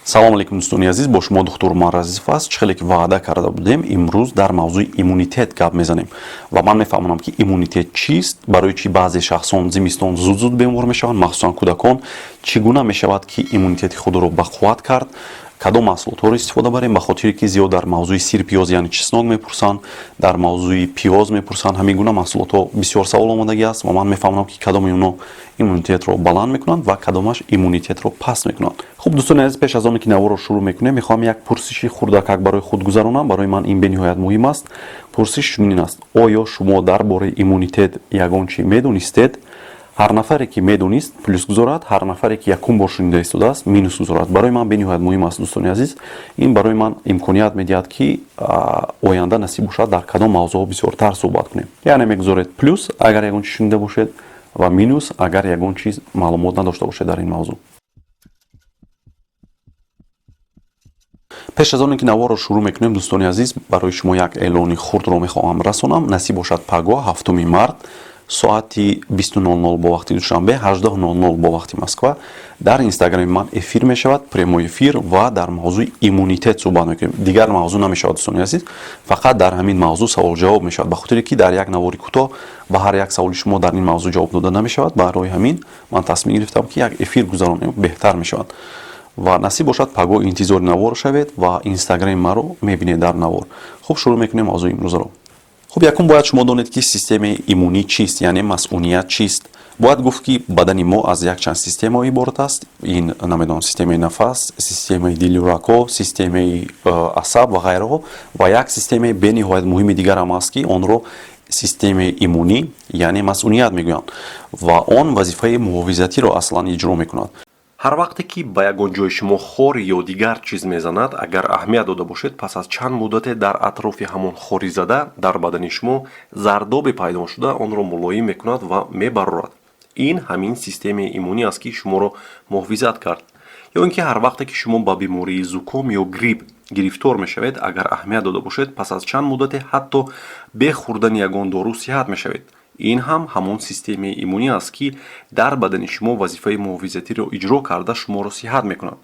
салом алейкум дӯстони азиз, бо шумо духтур Умар Азизов аст. Чихеле ки ваъда карда будем, имрӯз дар мавзӯи иммунитет гап мезанем ва ман мефаҳмонам ки иммунитет чист, барои чӣ баъзе шахсон зимистон зуд бемор мешаванд, махсусан кӯдакон. Чӣ гуна мешавад ки иммунитети худро бақувват кард, кадом маҳсулотҳоро истифода барем, ба хотире ки зиёд дар мавзӯи сирпиёз яъне чеснок мепурсанд, дар мавзӯи пиёз мепурсанд. Ҳамин гуна маҳсулотҳо бисёр савол омадагӣ аст ва ман мефаҳмонам ки кадоми онҳо иммунитетро баланд мекунанд ва кадомаш иммунитетро паст мекунанд. Хуб дӯстони азиз, пеш аз оне ки наворро шурӯъ мекунем, мехоҳам як пурсиши хурдакак барои худ гузаронам. Барои ман ин бениҳоят муҳим аст. Пурсиш чунин аст: оё шумо дар бораи иммунитет ягон чӣ медонистед? ҳар нафаре ки медонист плюс гузорад, ҳар нафаре ки якум бор шунида истодааст минус гузорад. Барои ман бениҳоят муҳим аст дӯстони азиз. Ин барои ман имконият медиҳад ки оянда насиб бошад дар кадом мавзӯъҳо бисёртар суҳбат кунем. Яъне мегузоред плюс агар ягон чиз шунида бошед ва минус агар ягон чиз маълумот надошта бошед дар ин мавзӯъ. пеш аз оне ки наворро шурӯъ мекунем дӯстони азиз, барои шумо як эълони хурдро мехоҳам расонам. Насиб бошад пагоҳ 7 март соати 20:00 бо вақти душанбе, 18:00 бо вақти Москва дар инстаграми ман эфир мешавад, прямой эфир, ва дар мавзӯи иммунитет суҳбат мекунем. Дигар мавзӯъ намешавад дӯстони азиз, фақат дар ҳамин мавзӯъ савол-ҷавоб мешавад, ба хотире ки дар як навори кӯтоҳ ба ҳар як саволи шумо дар ин мавзӯъ ҷавоб дода намешавад. Барои ҳамин ман тасмим гирифтам ки як эфир гузаронем, беҳтар мешавад. ва насиб бошад пагоҳ интизори навор шавед ва инстаграми маро мебинед дар навор. хуб, шурӯъ мекунем мавзӯи имрӯзро. хуб, якум бояд шумо донед ки системаи иммунӣ чист, яъне масъуният чист. бояд гуфт ки бадани мо аз якчанд система иборат аст. Ин намедонам, системаи нафас, системаи дилу рако, системаи асаб ва ғайраҳо. ва як системаи бениҳоят муҳими дигар ҳам аст ки онро системаи иммунӣ яъне масъуният мегӯянд ва он вазифаи муҳофизатиро аслан иҷро мекунад. ҳар вақте ки ба ягон ҷои шумо хор ё дигар чиз мезанад, агар аҳамият дода бошед, пас аз чанд муддате дар атрофи ҳамон хоризада дар бадани шумо зардобе пайдо шуда онро мулоим мекунад ва мебарорад. ин ҳамин системаи иммунӣ аст ки шуморо муҳофизат кард. ё ин ки ҳар вақте ки шумо ба бемории зуком ё грипп гирифтор мешавед, агар аҳамият дода бошед, пас аз чанд муддате ҳатто бе хӯрдани ягон дору сиҳат мешавед. ин ҳам ҳамон системаи иммунӣ аст ки дар бадани шумо вазифаи муҳофизатиро иҷро карда шуморо сиҳат мекунад.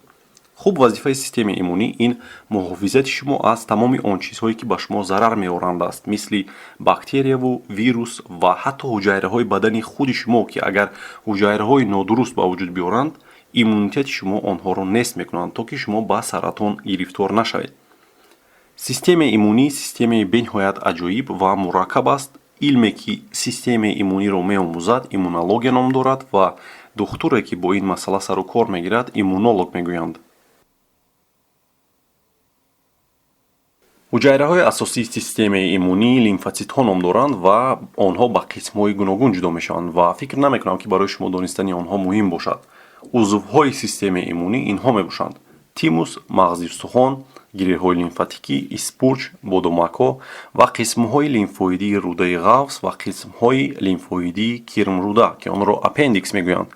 хуб, вазифаи системаи иммунӣ ин муҳофизати шумо аз тамоми он чизҳое ки ба шумо зарар меоранд аст, мисли бактерияву вирус ва ҳатто ҳуҷайраҳои бадани худи шумо ки агар ҳуҷайраҳои нодуруст ба вуҷуд биёранд, иммунитети шумо онҳоро нест мекунанд, то ки шумо ба саратон гирифтор нашавед. системаи иммунӣ системаи бениҳоят аҷоиб ва мураккаб аст. илме ки системаи иммуниро меомӯзад иммунология ном дорад ва духтуре ки бо ин масъала сару кор мегирад иммунолог мегӯянд. ҳуҷайраҳои асосии системаи иммунӣ лимфоцитҳо ном доранд ва онҳо ба қисмҳои гуногун ҷудо мешаванд ва фикр намекунам ки барои шумо донистани онҳо муҳим бошад. узвҳои системаи иммунӣ инҳо мебошанд: тимус, мағзи устухон, гиреҳҳои лимфатикӣ, испурҷ, бодумакҳо ва қисмҳои лимфоидии рӯдаи ғафс ва қисмҳои лимфоидии кирмрӯда ки онро аппендикс мегӯянд.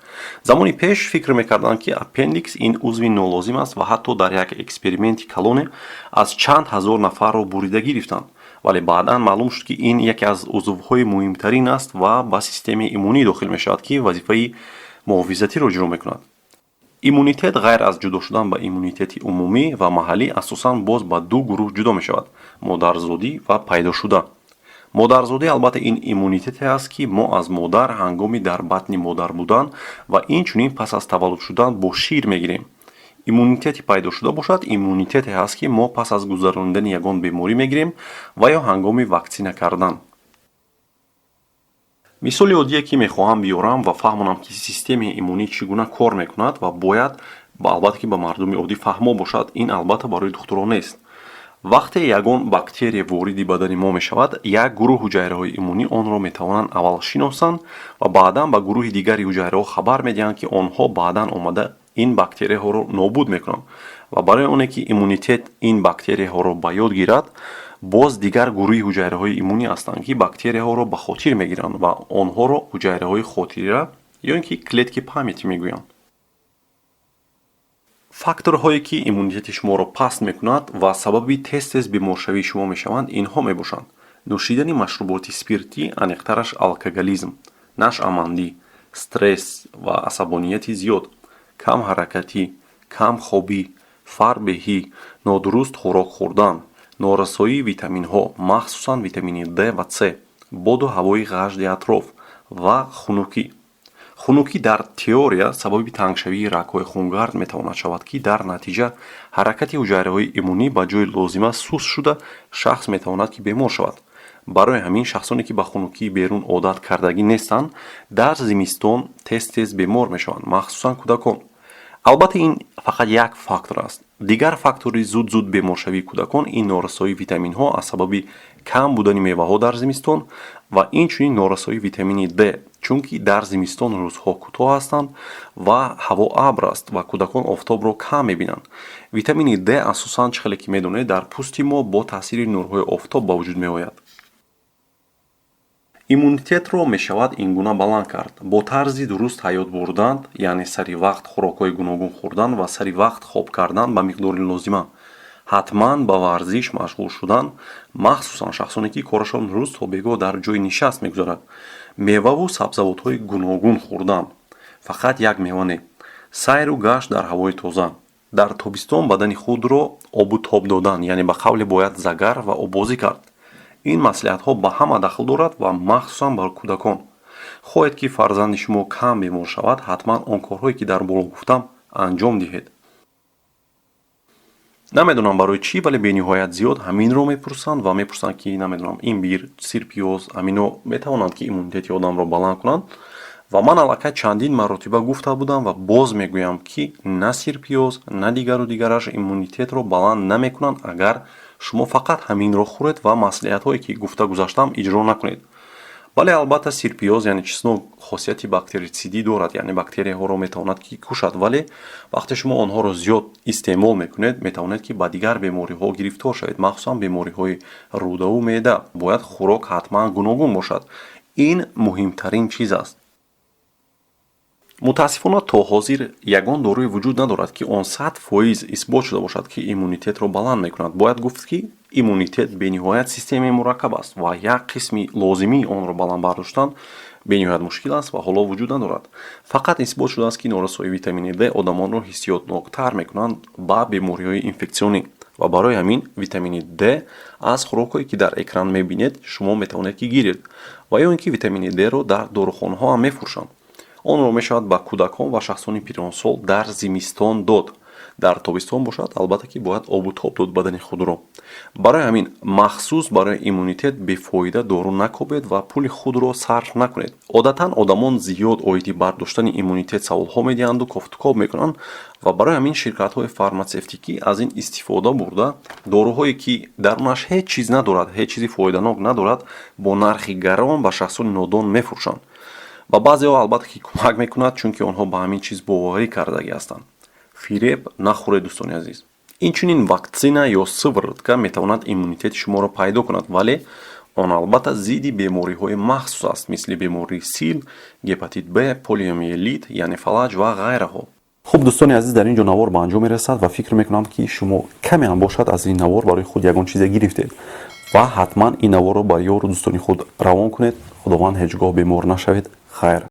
замони пеш фикр мекарданд ки аппендикс ин узви нолозим аст ва ҳатто дар як эксперименти калоне аз чанд ҳазор нафарро бурида гирифтанд, вале баъдан маълум шуд ки ин яке аз узвҳои муҳимтарин аст ва ба системаи иммунӣ дохил мешавад ки вазифаи муҳофизатиро иҷро мекунад. иммунитет ғайр аз ҷудо шудан ба иммунитети умумӣ ва маҳаллӣ асосан боз ба ду гурӯҳ ҷудо мешавад: модарзодӣ ва пайдошуда. модарзодӣ албатта ин иммунитете аст ки мо аз модар ҳангоми дар батни модар будан ва инчунин пас аз таваллуд шудан бо шир мегирем. иммунитети пайдошуда бошад иммунитете аст ки мо пас аз гузарондани ягон беморӣ мегирем ва ё ҳангоми ваксина кардан. мисоли оддие ки мехоҳам биёрам ва фаҳмонам ки системаи иммунӣ чӣ гуна кор мекунад ва бояд албатта ки ба мардуми оддӣ фаҳмо бошад, ин албатта барои духтурон нест. вақте ягон бактерия вориди бадани мо мешавад, як гурӯҳ ҳуҷайраҳои иммунӣ онро метавонанд аввал шиносанд ва баъдан ба гурӯҳи дигари ҳуҷайраҳо хабар медиҳанд ки онҳо баъдан омада ин бактерияҳоро нобуд мекунанд ва барои оне ки иммунитет ин бактерияҳоро ба ёд гирад, боз дигар гурӯҳи ҳуҷайраҳои иммунӣ ҳастанд ки бактерияҳоро ба хотир мегиранд ва онҳоро ҳуҷайраҳои хотира ё ин ки клетки памяти мегӯянд. факторҳое ки иммунитети шуморо паст мекунад ва сабаби тез беморшавии шумо мешаванд инҳо мебошанд: нӯшидани машруботи спиртӣ, аниқтараш алкоголизм, нашъамандӣ, стресс ва асабонияти зиёд, камҳаракатӣ, камхобӣ, фарбеҳӣ, нодуруст хӯрок хӯрдан, норасоии витаминҳо, махсусан витамини D ва С, боду ҳавои ғажди атроф ва хунукӣ. хунукӣ дар теория сабаби тангшавии рагҳои хунгард метавонад шавад, ки дар натиҷа ҳаракати ҳуҷайраҳои иммунӣ ба ҷои лозима суст шуда, шахс метавонад ки бемор шавад. барои ҳамин шахсоне ки ба хунукии берун одат кардагӣ нестанд, дар зимистон тез бемор мешаванд, махсусан кӯдакон. албатта ин фақат як фактор аст. дигар фактори зуд беморшавии кӯдакон ин норасоии витаминҳо аз сабаби кам будани меваҳо дар зимистон ва инчунин норасоии витамини D, чунки дар зимистон рӯзҳо кӯтоҳ ҳастанд ва ҳаво абр аст ва кӯдакон офтобро кам мебинанд. витамини D асосан чихеле ки медонед дар пӯсти мо бо таъсири нурҳои офтоб ба вуҷуд меояд. иммунитетро мешавад ин гуна баланд кард. бо тарзи дуруст ҳаёт бурдан, яъне сари вақт хӯрокҳои гуногун хӯрдан ва сари вақт хоб кардан ба миқдори лозима. ҳатман ба варзиш машғул шудан, махсусан шахсоне ки корашон рӯз то бегоҳ дар ҷои нишаст мегузарад. меваву сабзавотҳои гуногун хӯрдан. фақат як мева не. сайру гашт дар ҳавои тоза. дар тобистон бадани худро обу тоб додан, яъне ба қавле бояд загар ва обозӣ кард. ин маслиҳатҳо ба ҳама дахл дорад ва махсусан бар кӯдакон. хоҳед ки фарзанди шумо кам бемор шавад, ҳатман он корҳое ки дар боло гуфтам анҷом диҳед. намедонам барои чӣ, вале бениҳоят зиёд ҳаминро мепурсанд ва мепурсанд ки намедонам имбир, сирпиёз, амино метавонанд ки иммунитети одамро баланд кунанд. ва ман аллакай чандин маротиба гуфта будам ва боз мегӯям ки на сирпиёз, на дигараш иммунитетро баланд намекунанд, агар шумо фақат ҳаминро хӯред ва маслиҳатҳое ки гуфта гузаштам иҷро накунед. вале албатта сирпиёз яъне чеснок хосияти бактеритсидӣ дорад, яъне бактерияҳоро метавонад ки кушад, вале вақте шумо онҳоро зиёд истеъмол мекунед, метавонед ки ба дигар бемориҳо гирифтор шавед, махсусан бемориҳои рӯдаву меъда. бояд хӯрок ҳатман гуногун бошад. ин муҳимтарин чиз аст. мутаассифона то ҳозир ягон дорӯе вуҷуд надорад ки он 100% исбот шуда бошад ки иммунитетро баланд мекунад. бояд гуфт ки иммунитет бениҳоят системаи мураккаб аст ва як қисми лозимии онро баланд бардоштан бениҳоят мушкил аст ва ҳоло вуҷуд надорад. фақат исбот шудааст ки норасоии витамини D одамонро ҳиссиётноктар мекунанд ба бемориҳои инфексионӣ ва барои ҳамин витамини D аз хӯрокҳое ки дар экран мебинед шумо метавонед ки гиред ва ё ин ки витамини D-ро дар дорухонаҳо ҳам мефурӯшанд. онро мешавад ба кӯдакон ва шахсони пиронсол дар зимистон дод. дар тобистон бошад, албатта ки бояд обу тоб дод бадани худро. барои ҳамин махсус барои иммунитет бефоида дору накобед ва пули худро сарф накунед. одатан одамон зиёд оиди бардоштани иммунитет саволҳо медиҳанду кофтукоб мекунанд ва барои ҳамин ширкатҳои фарматсевтикӣ аз ин истифода бурда дорӯҳое ки дарунаш ҳеҷ чиз надорад, ҳеҷ чизи фоиданок надорад, бо нархи гарон ба шахсони нодон мефурӯшанд. ба баъзеҳо албатта ки кӯмак мекунад, чунки онҳо ба ҳамин чиз боварӣ кардагӣ ҳастанд. фиреб нахӯред, дӯстони азиз. инчунин ваксина ё сыворотка метавонад иммунитети шуморо пайдо кунад, вале он албатта зидди бемориҳои махсус аст, мисли бемории сил, гепатит Б, полиомиелит, яъне фалаҷ ва ғайраҳо. хуб дӯстони азиз, дар ин ҷо навор ба анҷом мерасад ва фикр мекунам ки шумо каме ҳам бошад аз ин навор барои худ ягон чизе гирифтед ва ҳатман ин наворро ба ёру дӯстони худ равон кунед. худованд ҳеҷ гоҳ бемор нашавед. хайр.